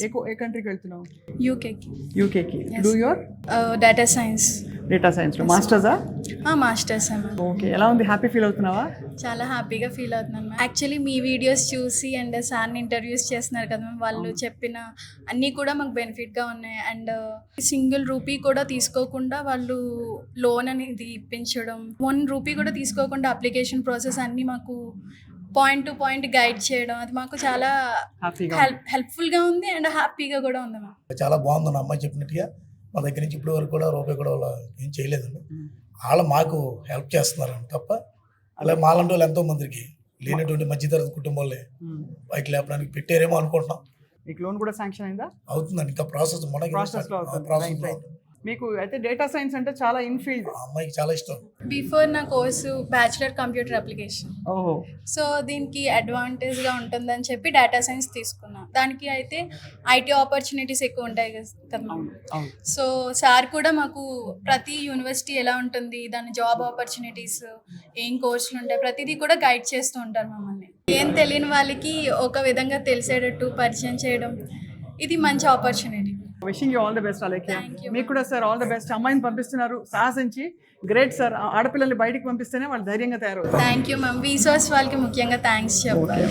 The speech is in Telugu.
ఏ కంట్రీకి వెళ్తున్నావు? యూకేకి. యూకేకి. Do your data science. Data సైన్స్లో మాస్టర్సా? మాస్టర్స్ అమ్మా. ఓకే, ఎలా ఉంది? హ్యాపీ ఫీల్ అవుతున్నావా? చాలా హ్యాపీగా ఫీల్ అవుతున్నాను మ్యామ్. యాక్చువల్లీ మీ వీడియోస్ చూసి అండ్ సార్ని ఇంటర్వ్యూస్ చేస్తున్నారు కదా మ్యామ్, వాళ్ళు చెప్పిన అన్నీ కూడా మాకు బెనిఫిట్గా ఉన్నాయి. అండ్ సింగిల్ రూపీ కూడా తీసుకోకుండా వాళ్ళు లోన్ అనేది ఇప్పించడం, 1 రూపీ కూడా తీసుకోకుండా అప్లికేషన్ ప్రాసెస్ అన్నీ మాకు పాయింట్ టు పాయింట్ గైడ్ చేయడం, అది మాకు చాలా హెల్ప్ఫుల్గా ఉంది అండ్ హ్యాపీగా కూడా ఉంది మ్యామ్. చాలా బాగుంది అమ్మాయి చెప్పినట్టుగా. మా దగ్గర నుంచి ఇప్పటి వరకు కూడా రూపాయి కూడా వాళ్ళు ఏం చేయలేదండి. వాళ్ళు మాకు హెల్ప్ చేస్తున్నారండి తప్ప అలా మాలాంటి వాళ్ళు ఎంతో మందికి లేనటువంటి మధ్యతరగతి కుటుంబాలే బయట లేపడానికి పెట్టారేమో అనుకుంటున్నాం. మీకు లోన్ కూడా శాంక్షన్ అయిందా? అవుతుందండి, ఇంకా ప్రాసెస్ ప్రాసెస్లో. మీకు అయితే డేటా సైన్స్ అంటే చాలా ఇన్ఫీల్డ్. అమ్మాయికి చాలా ఇష్టం. బిఫోర్ నా కోర్సు బ్యాచిలర్ కంప్యూటర్ అప్లికేషన్. ఓహో. సో దీనికి అడ్వాంటేజ్గా ఉంటుందని చెప్పి డేటా సైన్స్ తీసుకున్నా. దానికి అయితే ఐటీ ఆపర్చునిటీస్ ఎక్కువ ఉంటాయి కదా. సో సార్ కూడా మాకు ప్రతి యూనివర్సిటీ ఎలా ఉంటుంది, దాని జాబ్ ఆపర్చునిటీస్, ఏం కోర్సులు ఉంటాయి, ప్రతిదీ కూడా గైడ్ చేస్తూ ఉంటారు మమ్మల్ని. ఏం తెలియని వాళ్ళకి ఒక విధంగా తెలిసేటట్టు పరిచయం చేయడం, ఇది మంచి opportunity. Wishing you all the best Alekhya. Thank you. మీకు కూడా సార్ ఆల్ ది బెస్ట్. అమ్మాయిని పంపిస్తున్నారు సాహసించి. Great sir. ఆడపిల్లల్ని బయటికి పంపిస్తేనే వాళ్ళు ధైర్యంగా తయారవుతారు. Thank you ma'am. వీసోస్ వాళ్ళకి ముఖ్యంగా థ్యాంక్స్ చెప్పాలి.